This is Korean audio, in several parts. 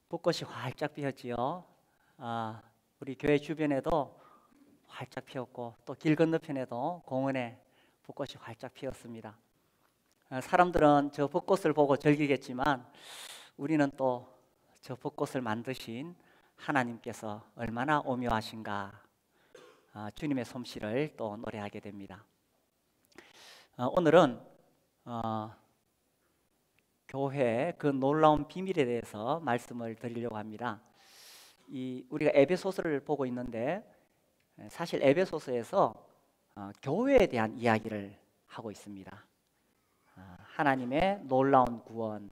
벚꽃이 활짝 피었지요. 우리 교회 주변에도 활짝 피었고 또 길 건너편에도 공원에 벚꽃이 활짝 피었습니다. 사람들은 저 벚꽃을 보고 즐기겠지만 우리는 또 저 벚꽃을 만드신 하나님께서 얼마나 오묘하신가, 주님의 솜씨를 또 노래하게 됩니다. 오늘은 교회의 그 놀라운 비밀에 대해서 말씀을 드리려고 합니다. 우리가 에베소서를 보고 있는데 사실 에베소서에서 교회에 대한 이야기를 하고 있습니다. 하나님의 놀라운 구원,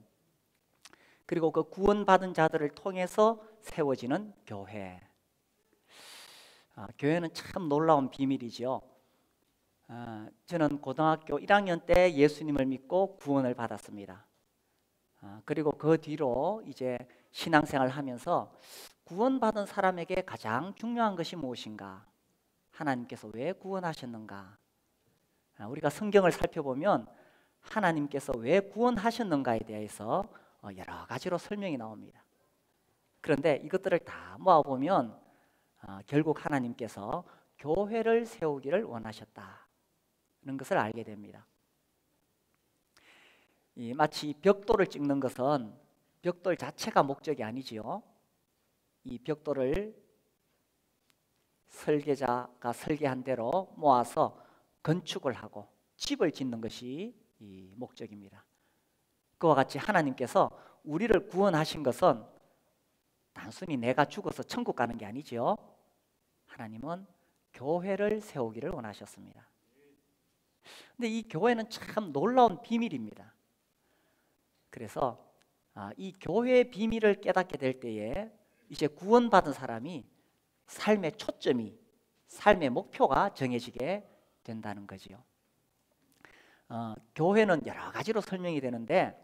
그리고 그 구원받은 자들을 통해서 세워지는 교회. 교회는 참 놀라운 비밀이죠. 저는 고등학교 1학년 때 예수님을 믿고 구원을 받았습니다. 그리고 그 뒤로 이제 신앙생활을 하면서 구원받은 사람에게 가장 중요한 것이 무엇인가? 하나님께서 왜 구원하셨는가? 우리가 성경을 살펴보면 하나님께서 왜 구원하셨는가에 대해서 여러 가지로 설명이 나옵니다. 그런데 이것들을 다 모아보면 결국 하나님께서 교회를 세우기를 원하셨다는 것을 알게 됩니다. 마치 벽돌을 찍는 것은 벽돌 자체가 목적이 아니지요. 이 벽돌을 설계자가 설계한 대로 모아서 건축을 하고 집을 짓는 것이 이 목적입니다. 그와 같이 하나님께서 우리를 구원하신 것은 단순히 내가 죽어서 천국 가는 게 아니지요. 하나님은 교회를 세우기를 원하셨습니다. 근데 이 교회는 참 놀라운 비밀입니다. 그래서 이 교회의 비밀을 깨닫게 될 때에 이제 구원받은 사람이 삶의 초점이, 삶의 목표가 정해지게 된다는 거지요. 교회는 여러 가지로 설명이 되는데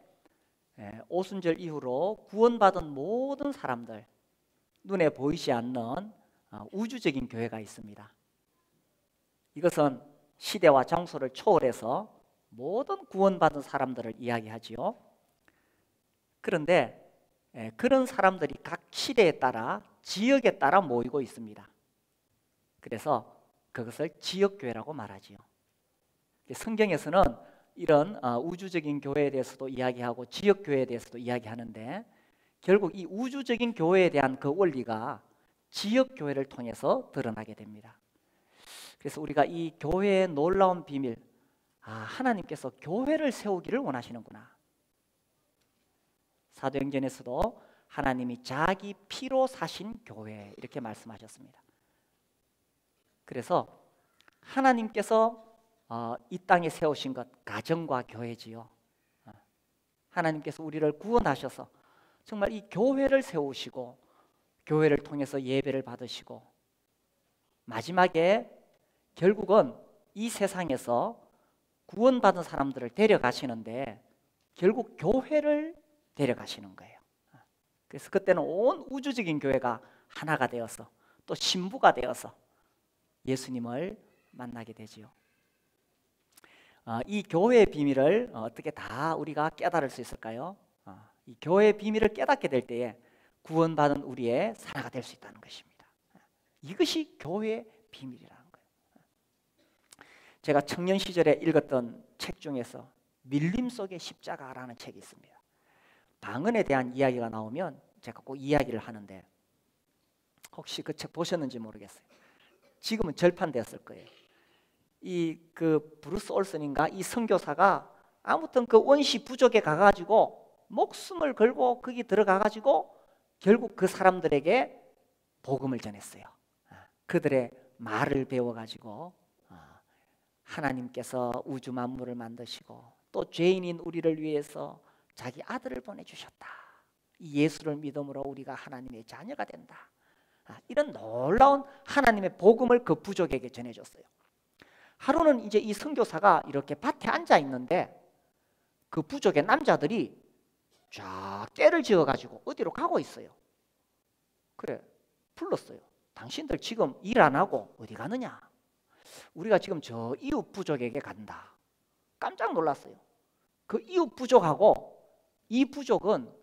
오순절 이후로 구원받은 모든 사람들, 눈에 보이지 않는 우주적인 교회가 있습니다. 이것은 시대와 장소를 초월해서 모든 구원받은 사람들을 이야기하지요. 그런데 그런 사람들이 각 시대에 따라, 지역에 따라 모이고 있습니다. 그래서 그것을 지역교회라고 말하지요. 성경에서는 이런 우주적인 교회에 대해서도 이야기하고 지역교회에 대해서도 이야기하는데 결국 이 우주적인 교회에 대한 그 원리가 지역교회를 통해서 드러나게 됩니다. 그래서 우리가 이 교회의 놀라운 비밀, 하나님께서 교회를 세우기를 원하시는구나. 사도행전에서도 하나님이 자기 피로 사신 교회 이렇게 말씀하셨습니다. 그래서 하나님께서 이 땅에 세우신 것, 가정과 교회지요. 하나님께서 우리를 구원하셔서 정말 이 교회를 세우시고 교회를 통해서 예배를 받으시고 마지막에 결국은 이 세상에서 구원받은 사람들을 데려가시는데 결국 교회를 데려가시는 거예요. 그래서 그때는 온 우주적인 교회가 하나가 되어서 또 신부가 되어서 예수님을 만나게 되지요. 이 교회의 비밀을 어떻게 다 우리가 깨달을 수 있을까요? 이 교회의 비밀을 깨닫게 될 때에 구원받은 우리의 사례가 될 수 있다는 것입니다. 이것이 교회의 비밀이라는 거예요. 제가 청년 시절에 읽었던 책 중에서 밀림 속의 십자가라는 책이 있습니다. 방언에 대한 이야기가 나오면 제가 꼭 이야기를 하는데 혹시 그 책 보셨는지 모르겠어요. 지금은 절판되었을 거예요. 그 브루스 올슨인가 이 선교사가 아무튼 그 원시 부족에 가가지고 목숨을 걸고 거기 들어가가지고 결국 그 사람들에게 복음을 전했어요. 그들의 말을 배워가지고 하나님께서 우주 만물을 만드시고 또 죄인인 우리를 위해서 자기 아들을 보내주셨다. 이 예수를 믿음으로 우리가 하나님의 자녀가 된다. 이런 놀라운 하나님의 복음을 그 부족에게 전해줬어요. 하루는 이제 이 선교사가 이렇게 밭에 앉아 있는데 그 부족의 남자들이 쫙 떼를 지어가지고 어디로 가고 있어요. 그래, 불렀어요. 당신들 지금 일 안 하고 어디 가느냐? 우리가 지금 저 이웃 부족에게 간다. 깜짝 놀랐어요. 그 이웃 부족하고 이 부족은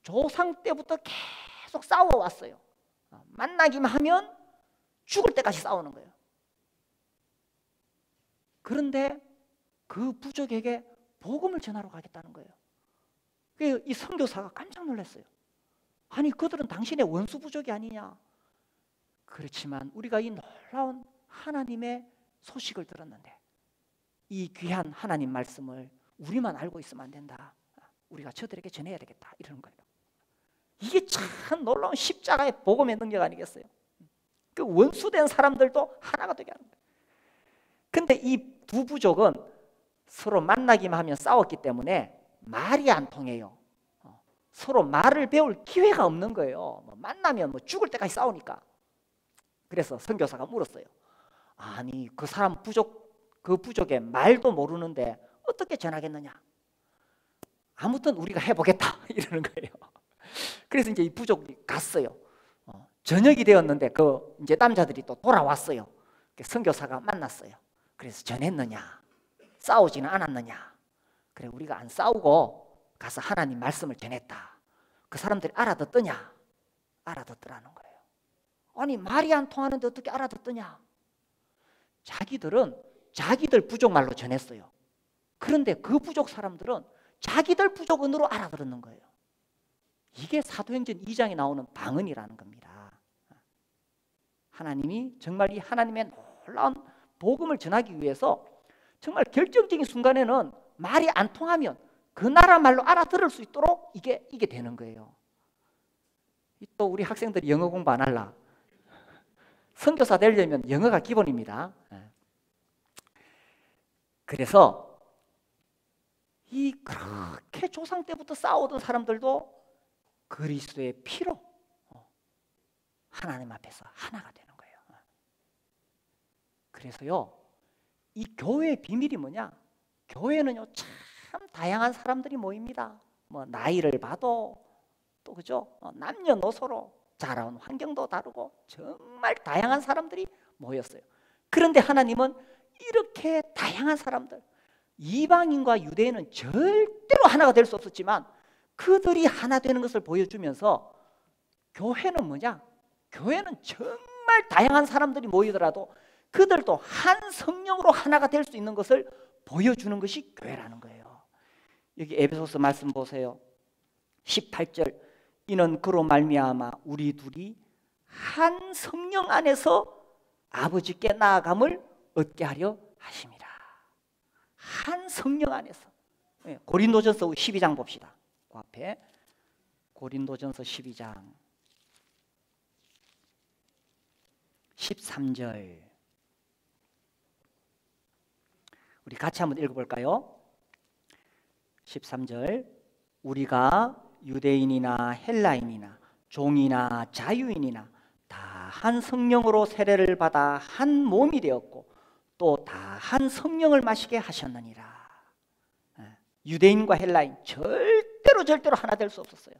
조상 때부터 계속 싸워왔어요. 만나기만 하면 죽을 때까지 싸우는 거예요. 그런데 그 부족에게 복음을 전하러 가겠다는 거예요. 이 선교사가 깜짝 놀랐어요. 아니, 그들은 당신의 원수 부족이 아니냐. 그렇지만 우리가 이 놀라운 하나님의 소식을 들었는데 이 귀한 하나님 말씀을 우리만 알고 있으면 안 된다. 우리가 저들에게 전해야 되겠다. 이러는 거예요. 이게 참 놀라운 십자가의 복음의 능력 아니겠어요? 그 원수된 사람들도 하나가 되게 하는 거예요. 근데 이 두 부족은 서로 만나기만 하면 싸웠기 때문에 말이 안 통해요. 서로 말을 배울 기회가 없는 거예요. 만나면 죽을 때까지 싸우니까. 그래서 선교사가 물었어요. 아니, 그 사람 그 부족의 말도 모르는데 어떻게 전하겠느냐? 아무튼 우리가 해보겠다 이러는 거예요. 그래서 이제 이 부족이 갔어요. 저녁이 되었는데 이제 남자들이 또 돌아왔어요. 선교사가 만났어요. 그래서 전했느냐? 싸우지는 않았느냐? 그래, 우리가 안 싸우고 가서 하나님 말씀을 전했다. 그 사람들이 알아듣더냐? 알아듣더라는 거예요. 아니, 말이 안 통하는데 어떻게 알아듣더냐? 자기들은 자기들 부족 말로 전했어요. 그런데 그 부족 사람들은 자기들 부족 언어로 알아들었는 거예요. 이게 사도행전 2장에 나오는 방언이라는 겁니다. 하나님이 정말 이 하나님의 놀라운 복음을 전하기 위해서 정말 결정적인 순간에는 말이 안 통하면 그 나라 말로 알아들을 수 있도록 이게 되는 거예요. 또 우리 학생들이 영어 공부 안 할라. 선교사 되려면 영어가 기본입니다. 그래서 그렇게 조상 때부터 싸우던 사람들도 그리스도의 피로 하나님 앞에서 하나가 되는 거예요. 그래서요, 이 교회의 비밀이 뭐냐? 교회는요, 참 다양한 사람들이 모입니다. 나이를 봐도 또 그죠? 남녀노소로 자라온 환경도 다르고 정말 다양한 사람들이 모였어요. 그런데 하나님은 이렇게 다양한 사람들, 이방인과 유대인은 절대로 하나가 될 수 없었지만 그들이 하나 되는 것을 보여주면서 교회는 뭐냐? 교회는 정말 다양한 사람들이 모이더라도 그들도 한 성령으로 하나가 될 수 있는 것을 보여주는 것이 교회라는 거예요. 여기 에베소서 말씀 보세요. 18절, 이는 그로 말미암아 우리 둘이 한 성령 안에서 아버지께 나아감을 얻게 하려 하심이라. 한 성령 안에서. 고린도전서 12장 봅시다. 그 앞에 고린도전서 12장 13절, 우리 같이 한번 읽어볼까요? 13절, 우리가 유대인이나 헬라인이나 종이나 자유인이나 다 한 성령으로 세례를 받아 한 몸이 되었고 또 다 한 성령을 마시게 하셨느니라. 유대인과 헬라인 절대로 하나 될 수 없었어요.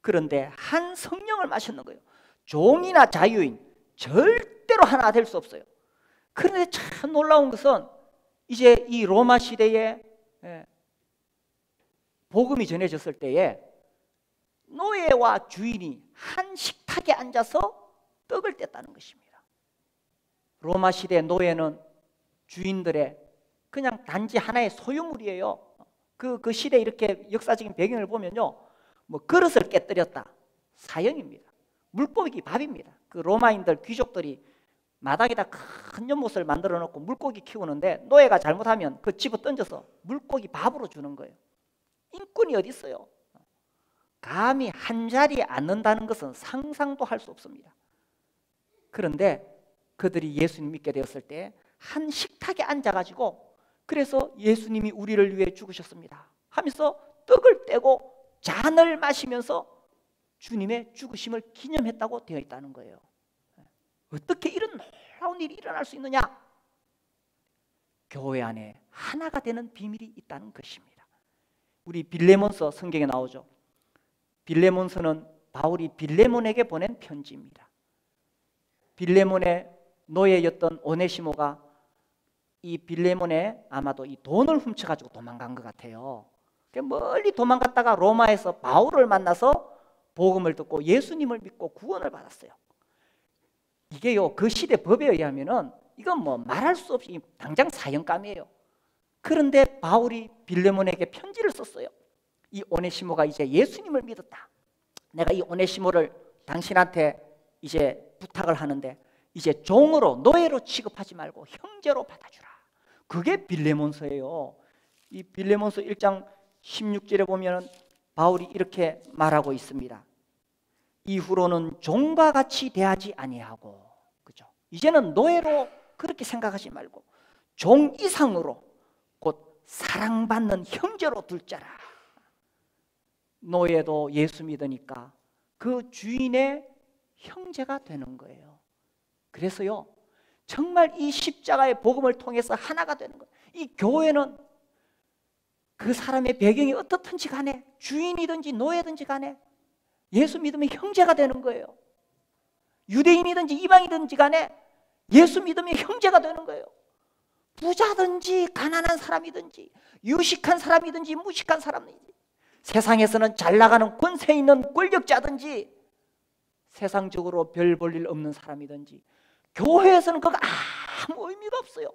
그런데 한 성령을 마셨는 거예요. 종이나 자유인 절대로 하나 될 수 없어요. 그런데 참 놀라운 것은 이제 이 로마 시대에 복음이 전해졌을 때에 노예와 주인이 한 식탁에 앉아서 떡을 뗐다는 것입니다. 로마 시대 노예는 주인들의 그냥 단지 하나의 소유물이에요. 그 시대 이렇게 역사적인 배경을 보면요, 그릇을 깨뜨렸다, 사형입니다. 물고기 밥입니다. 그 로마인들 귀족들이 마당에다 큰 연못을 만들어 놓고 물고기 키우는데 노예가 잘못하면 그 집어 던져서 물고기 밥으로 주는 거예요. 인권이 어디 있어요? 감히 한 자리에 앉는다는 것은 상상도 할 수 없습니다. 그런데 그들이 예수님 믿게 되었을 때 한 식탁에 앉아가지고, 그래서 예수님이 우리를 위해 죽으셨습니다 하면서 떡을 떼고 잔을 마시면서 주님의 죽으심을 기념했다고 되어 있다는 거예요. 어떻게 이런 놀라운 일이 일어날 수 있느냐? 교회 안에 하나가 되는 비밀이 있다는 것입니다. 우리 빌레몬서 성경에 나오죠. 빌레몬서는 바울이 빌레몬에게 보낸 편지입니다. 빌레몬의 노예였던 오네시모가 이 빌레몬의 아마도 이 돈을 훔쳐가지고 도망간 것 같아요. 멀리 도망갔다가 로마에서 바울을 만나서 복음을 듣고 예수님을 믿고 구원을 받았어요. 이게요, 그 시대 법에 의하면은 이건 뭐 말할 수 없이 당장 사형감이에요. 그런데 바울이 빌레몬에게 편지를 썼어요. 이 오네시모가 이제 예수님을 믿었다. 내가 이 오네시모를 당신한테 이제 부탁을 하는데 이제 종으로, 노예로 취급하지 말고 형제로 받아주라. 그게 빌레몬서예요. 이 빌레몬서 1장 16절에 보면 바울이 이렇게 말하고 있습니다. 이후로는 종과 같이 대하지 아니하고, 그죠? 이제는 노예로 그렇게 생각하지 말고 종 이상으로 곧 사랑받는 형제로 둘 자라. 노예도 예수 믿으니까 그 주인의 형제가 되는 거예요. 그래서요, 정말 이 십자가의 복음을 통해서 하나가 되는 거예요. 이 교회는 그 사람의 배경이 어떻든지 간에, 주인이든지 노예든지 간에 예수 믿으면 형제가 되는 거예요. 유대인이든지 이방이든지 간에 예수 믿으면 형제가 되는 거예요. 부자든지 가난한 사람이든지 유식한 사람이든지 무식한 사람이든지, 세상에서는 잘 나가는 권세 있는 권력자든지 세상적으로 별 볼 일 없는 사람이든지, 교회에서는 그거 아무 의미가 없어요.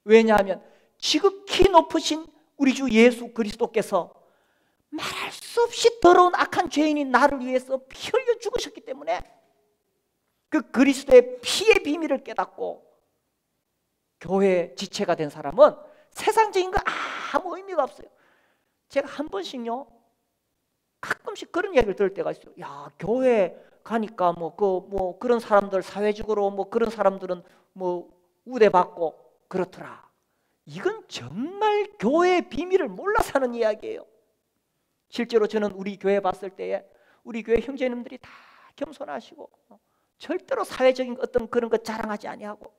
왜냐하면 지극히 높으신 우리 주 예수 그리스도께서 말할 수 없이 더러운 악한 죄인인 나를 위해서 피 흘려 죽으셨기 때문에 그 그리스도의 피의 비밀을 깨닫고 교회 지체가 된 사람은 세상적인 거 아무 의미가 없어요. 제가 한 번씩요, 가끔씩 그런 얘기를 들을 때가 있어요. 야, 교회 가니까 그런 사람들, 사회적으로 그런 사람들은 우대받고 그렇더라. 이건 정말 교회의 비밀을 몰라서 하는 이야기예요. 실제로 저는 우리 교회 봤을 때에 우리 교회 형제님들이 다 겸손하시고 절대로 사회적인 어떤 그런 거 자랑하지 아니하고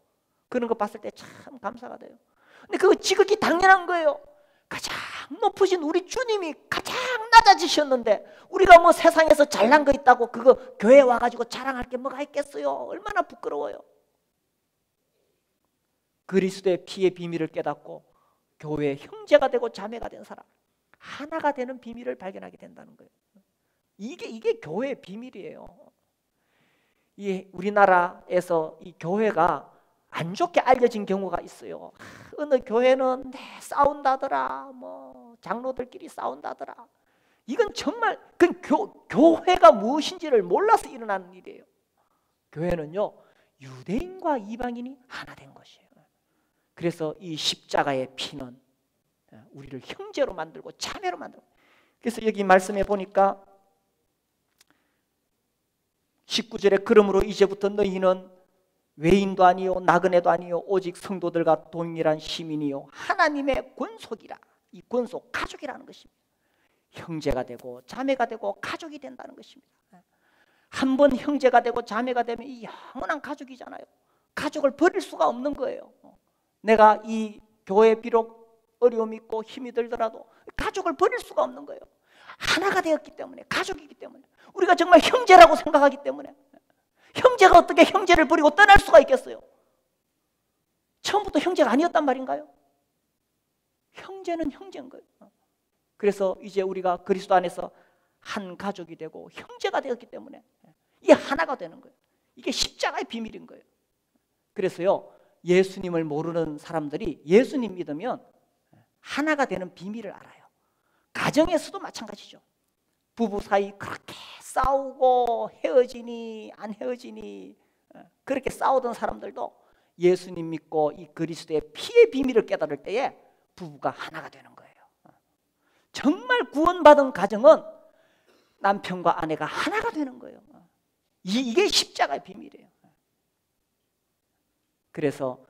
그런 거 봤을 때 참 감사가 돼요. 근데 그거 지극히 당연한 거예요. 가장 높으신 우리 주님이 가장 낮아지셨는데 우리가 세상에서 잘난 거 있다고 그거 교회에 와가지고 자랑할 게 뭐가 있겠어요? 얼마나 부끄러워요. 그리스도의 피의 비밀을 깨닫고 교회의 형제가 되고 자매가 된 사람, 하나가 되는 비밀을 발견하게 된다는 거예요. 이게 교회의 비밀이에요. 우리나라에서 이 교회가 안 좋게 알려진 경우가 있어요. 어느 교회는 싸운다더라, 장로들끼리 싸운다더라. 이건 정말 교회가 무엇인지를 몰라서 일어나는 일이에요. 교회는요, 유대인과 이방인이 하나 된 것이에요. 그래서 이 십자가의 피는 우리를 형제로 만들고 자매로 만들고, 그래서 여기 말씀해 보니까 19절에 그러므로 이제부터 너희는 외인도 아니요 나그네도 아니요 오직 성도들과 동일한 시민이요 하나님의 권속이라. 이 권속, 가족이라는 것입니다. 형제가 되고 자매가 되고 가족이 된다는 것입니다. 한 번 형제가 되고 자매가 되면 이 영원한 가족이잖아요. 가족을 버릴 수가 없는 거예요. 내가 이 교회에 비록 어려움이 있고 힘이 들더라도 가족을 버릴 수가 없는 거예요. 하나가 되었기 때문에, 가족이기 때문에, 우리가 정말 형제라고 생각하기 때문에. 형제가 어떻게 형제를 버리고 떠날 수가 있겠어요? 처음부터 형제가 아니었단 말인가요? 형제는 형제인 거예요. 그래서 이제 우리가 그리스도 안에서 한 가족이 되고 형제가 되었기 때문에 이게 하나가 되는 거예요. 이게 십자가의 비밀인 거예요. 그래서요, 예수님을 모르는 사람들이 예수님 믿으면 하나가 되는 비밀을 알아요. 가정에서도 마찬가지죠. 부부 사이 그렇게 싸우고 헤어지니 안 헤어지니 그렇게 싸우던 사람들도 예수님 믿고 이 그리스도의 피의 비밀을 깨달을 때에 부부가 하나가 되는 거예요. 정말 구원받은 가정은 남편과 아내가 하나가 되는 거예요. 이게 십자가의 비밀이에요. 그래서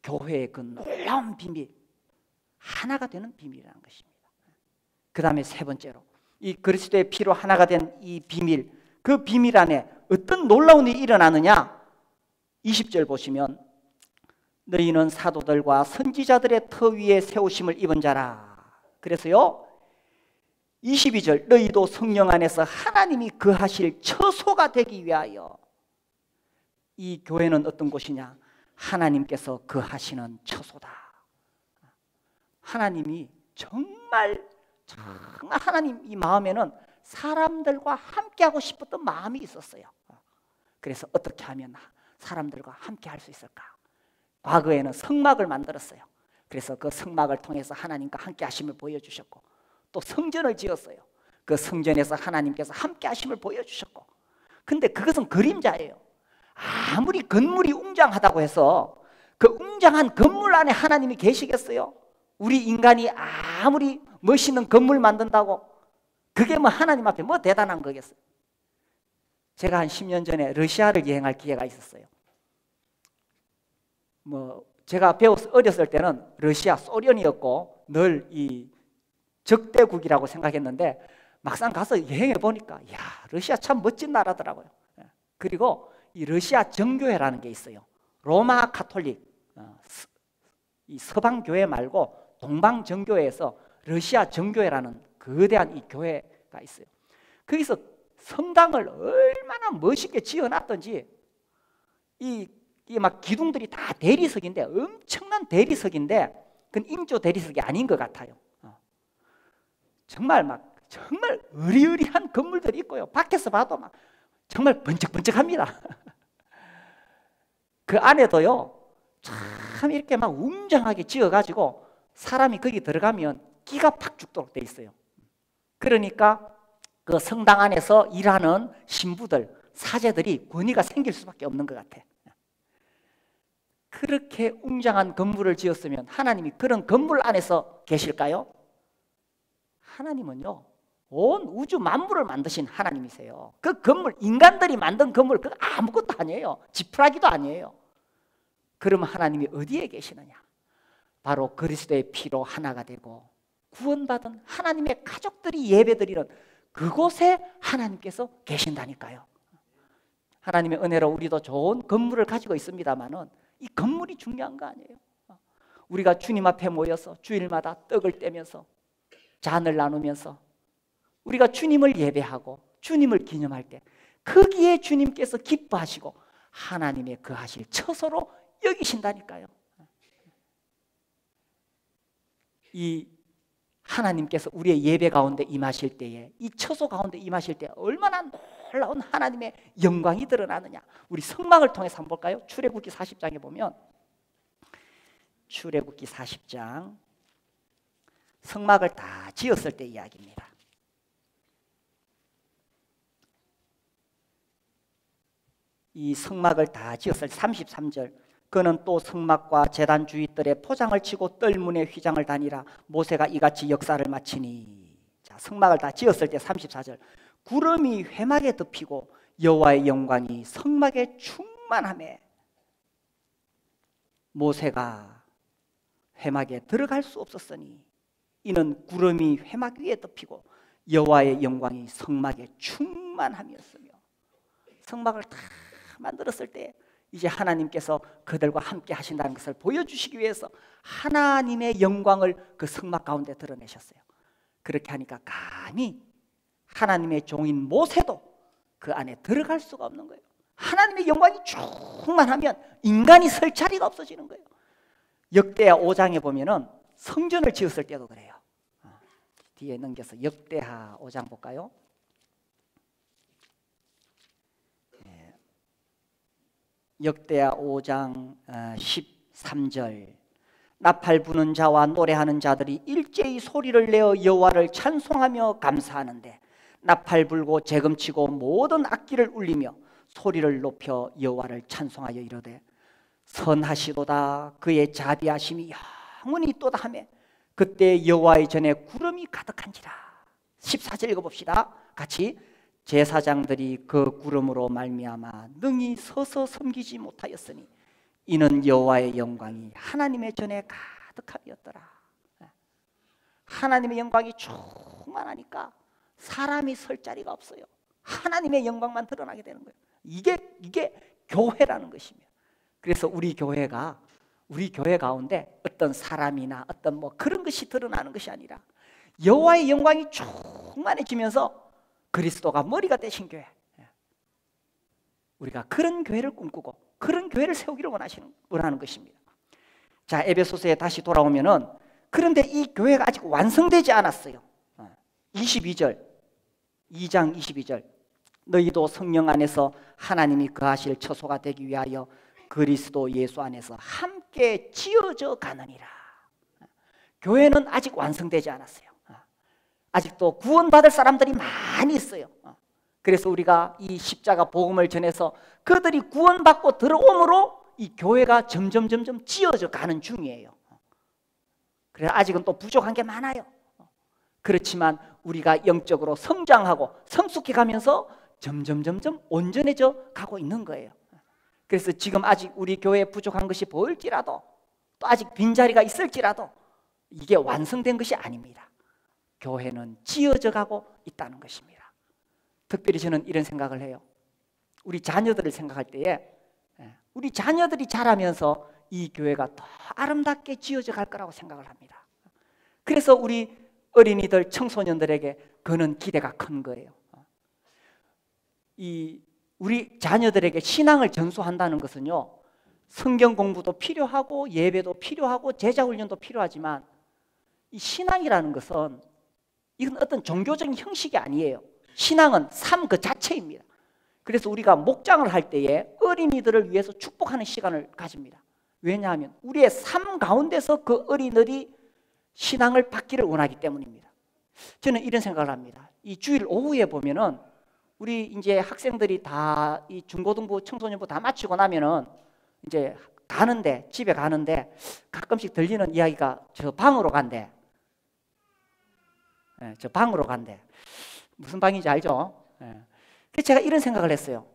교회의 그 놀라운 비밀, 하나가 되는 비밀이라는 것입니다. 그 다음에 세 번째로, 이 그리스도의 피로 하나가 된 이 비밀, 그 비밀 안에 어떤 놀라운 일이 일어나느냐? 20절 보시면 너희는 사도들과 선지자들의 터 위에 세우심을 입은 자라. 그래서요, 22절 너희도 성령 안에서 하나님이 거하실 처소가 되기 위하여. 이 교회는 어떤 곳이냐? 하나님께서 거하시는 처소다. 하나님이 정말 정말 하나님 이 마음에는 사람들과 함께하고 싶었던 마음이 있었어요. 그래서 어떻게 하면 사람들과 함께 할 수 있을까? 과거에는 성막을 만들었어요. 그래서 그 성막을 통해서 하나님과 함께 하심을 보여주셨고, 또 성전을 지었어요. 그 성전에서 하나님께서 함께 하심을 보여주셨고, 근데 그것은 그림자예요. 아무리 건물이 웅장하다고 해서 그 웅장한 건물 안에 하나님이 계시겠어요? 우리 인간이 아무리 멋있는 건물 만든다고 그게 뭐 하나님 앞에 뭐 대단한 거겠어요? 제가 한 10년 전에 러시아를 여행할 기회가 있었어요. 뭐 제가 어렸을 때는 러시아 소련이었고 늘 이 적대국이라고 생각했는데 막상 가서 여행해 보니까 야, 러시아 참 멋진 나라더라고요. 그리고 이 러시아 정교회라는 게 있어요. 로마 가톨릭, 이 서방 교회 말고 동방 정교회에서 러시아 정교회라는 거대한 이 교회가 있어요. 거기서 성당을 얼마나 멋있게 지어놨던지 이 막 기둥들이 다 대리석인데, 엄청난 대리석인데 그건 인조 대리석이 아닌 것 같아요. 정말 으리으리한 건물들이 있고요. 밖에서 봐도 막 정말 번쩍번쩍합니다. 그 안에도요, 참 이렇게 막 웅장하게 지어가지고 사람이 거기 들어가면 기가 팍 죽도록 돼 있어요. 그러니까 그 성당 안에서 일하는 신부들, 사제들이 권위가 생길 수밖에 없는 것 같아. 그렇게 웅장한 건물을 지었으면 하나님이 그런 건물 안에서 계실까요? 하나님은요, 온 우주 만물을 만드신 하나님이세요. 그 건물, 인간들이 만든 건물 그거 아무것도 아니에요. 지푸라기도 아니에요. 그럼 하나님이 어디에 계시느냐? 바로 그리스도의 피로 하나가 되고 구원받은 하나님의 가족들이 예배드리는 그곳에 하나님께서 계신다니까요. 하나님의 은혜로 우리도 좋은 건물을 가지고 있습니다만은 이 건물이 중요한 거 아니에요. 우리가 주님 앞에 모여서 주일마다 떡을 떼면서 잔을 나누면서 우리가 주님을 예배하고 주님을 기념할 때 거기에 주님께서 기뻐하시고 하나님의 거하실 처소로 여기신다니까요. 이 하나님께서 우리의 예배 가운데 임하실 때에, 이 처소 가운데 임하실 때 얼마나 놀라운 하나님의 영광이 드러나느냐. 우리 성막을 통해서 한번 볼까요? 출애굽기 40장에 보면, 출애굽기 40장 성막을 다 지었을 때 이야기입니다. 이 성막을 다 지었을 때 33절, 그는 또 성막과 제단 주위들에 포장을 치고 뜰문에 휘장을 다니라. 모세가 이같이 역사를 마치니. 자, 성막을 다 지었을 때 34절, 구름이 회막에 덮이고 여호와의 영광이 성막에 충만하매 모세가 회막에 들어갈 수 없었으니 이는 구름이 회막 위에 덮이고 여호와의 영광이 성막에 충만함이었으며. 성막을 다 만들었을 때 이제 하나님께서 그들과 함께 하신다는 것을 보여주시기 위해서 하나님의 영광을 그 성막 가운데 드러내셨어요. 그렇게 하니까 감히 하나님의 종인 모세도 그 안에 들어갈 수가 없는 거예요. 하나님의 영광이 충만하면 인간이 설 자리가 없어지는 거예요. 역대하 5장에 보면은 성전을 지었을 때도 그래요. 뒤에 넘겨서 역대하 5장 볼까요? 역대하 5장 13절, 나팔 부는 자와 노래하는 자들이 일제히 소리를 내어 여호와를 찬송하며 감사하는데 나팔 불고 재금치고 모든 악기를 울리며 소리를 높여 여호와를 찬송하여 이르되 선하시도다, 그의 자비하심이 영원히 있도다 하며 그때 여호와의 전에 구름이 가득한지라. 14절 읽어봅시다. 같이. 제사장들이 그 구름으로 말미암아 능히 서서 섬기지 못하였으니 이는 여호와의 영광이 하나님의 전에 가득함이었더라. 하나님의 영광이 충만하니까 사람이 설 자리가 없어요. 하나님의 영광만 드러나게 되는 거예요. 이게 교회라는 것입니다. 그래서 우리 교회 가운데 어떤 사람이나 어떤 뭐 그런 것이 드러나는 것이 아니라 여호와의 영광이 충만해지면서 그리스도가 머리가 되신 교회, 우리가 그런 교회를 꿈꾸고 그런 교회를 세우기를 원하는 것입니다. 자, 에베소서에 다시 돌아오면은, 그런데 이 교회가 아직 완성되지 않았어요. 22절, 2장 22절. 너희도 성령 안에서 하나님이 거하실 처소가 되기 위하여 그리스도 예수 안에서 함께 지어져 가느니라. 교회는 아직 완성되지 않았어요. 아직도 구원받을 사람들이 많이 있어요. 그래서 우리가 이 십자가 복음을 전해서 그들이 구원받고 들어옴으로 이 교회가 점점 지어져 가는 중이에요. 그래서 아직은 또 부족한 게 많아요. 그렇지만 우리가 영적으로 성장하고 성숙해 가면서 점점 온전해져 가고 있는 거예요. 그래서 지금 아직 우리 교회에 부족한 것이 보일지라도, 또 아직 빈자리가 있을지라도 이게 완성된 것이 아닙니다. 교회는 지어져 가고 있다는 것입니다. 특별히 저는 이런 생각을 해요. 우리 자녀들을 생각할 때에 우리 자녀들이 자라면서 이 교회가 더 아름답게 지어져 갈 거라고 생각을 합니다. 그래서 우리 어린이들, 청소년들에게 그는 기대가 큰 거예요. 우리 자녀들에게 신앙을 전수한다는 것은요, 성경 공부도 필요하고 예배도 필요하고 제자 훈련도 필요하지만 이 신앙이라는 것은 이건 어떤 종교적인 형식이 아니에요. 신앙은 삶 그 자체입니다. 그래서 우리가 목장을 할 때에 어린이들을 위해서 축복하는 시간을 가집니다. 왜냐하면 우리의 삶 가운데서 그 어린이들이 신앙을 받기를 원하기 때문입니다. 저는 이런 생각을 합니다. 이 주일 오후에 보면은 우리 이제 학생들이 다 이 중고등부, 청소년부 다 마치고 나면은 이제 가는데, 집에 가는데 가끔씩 들리는 이야기가 저 방으로 간대. 저 방으로 간대. 무슨 방인지 알죠? 그래서 제가 이런 생각을 했어요.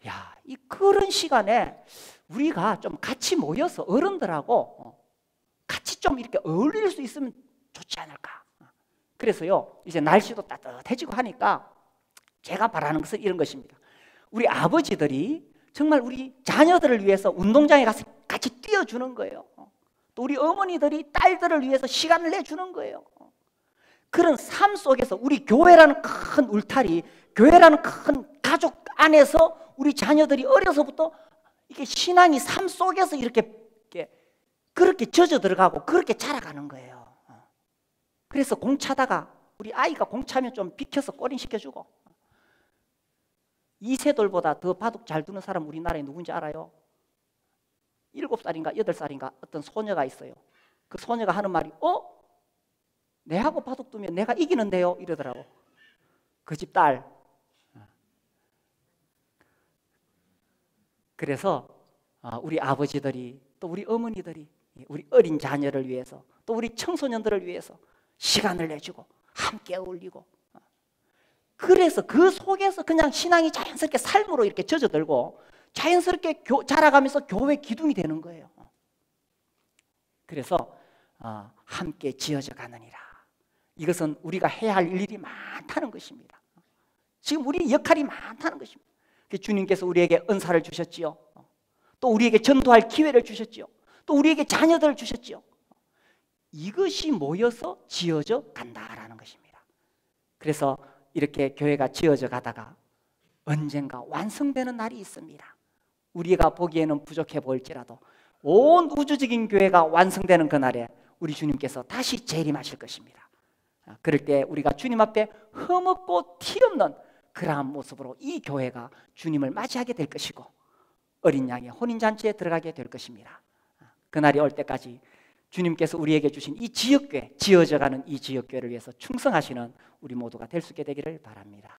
야, 이 그런 시간에 우리가 좀 같이 모여서 어른들하고 같이 좀 이렇게 어울릴 수 있으면 좋지 않을까. 그래서요, 이제 날씨도 따뜻해지고 하니까 제가 바라는 것은 이런 것입니다. 우리 아버지들이 정말 우리 자녀들을 위해서 운동장에 가서 같이 뛰어주는 거예요. 또 우리 어머니들이 딸들을 위해서 시간을 내주는 거예요. 그런 삶 속에서 우리 교회라는 큰 울타리, 교회라는 큰 가족 안에서 우리 자녀들이 어려서부터 이게 신앙이 삶 속에서 이렇게 그렇게 젖어 들어가고 그렇게 자라가는 거예요. 그래서 공차다가 우리 아이가 공차면 좀 비켜서 꼬린 시켜주고, 이세돌보다 더 바둑 잘 두는 사람 우리나라에 누군지 알아요? 7살인가 8살인가 어떤 소녀가 있어요. 그 소녀가 하는 말이 내하고 바둑 두면 내가 이기는데요 이러더라고. 그 집 딸. 그래서 우리 아버지들이, 또 우리 어머니들이 우리 어린 자녀를 위해서, 또 우리 청소년들을 위해서 시간을 내주고 함께 어울리고, 그래서 그 속에서 그냥 신앙이 자연스럽게 삶으로 이렇게 젖어들고 자연스럽게 자라가면서 교회 기둥이 되는 거예요. 그래서 함께 지어져 가느니라. 이것은 우리가 해야 할 일이 많다는 것입니다. 지금 우리 역할이 많다는 것입니다. 주님께서 우리에게 은사를 주셨지요. 또 우리에게 전도할 기회를 주셨지요. 또 우리에게 자녀들을 주셨지요. 이것이 모여서 지어져 간다라는 것입니다. 그래서 이렇게 교회가 지어져 가다가 언젠가 완성되는 날이 있습니다. 우리가 보기에는 부족해 보일지라도 온 우주적인 교회가 완성되는 그날에 우리 주님께서 다시 재림하실 것입니다. 그럴 때 우리가 주님 앞에 흠없고 티없는 그러한 모습으로 이 교회가 주님을 맞이하게 될 것이고 어린 양의 혼인잔치에 들어가게 될 것입니다. 그날이 올 때까지 주님께서 우리에게 주신 이 지역교회, 지어져가는 이 지역교회를 위해서 충성하시는 우리 모두가 될 수 있게 되기를 바랍니다.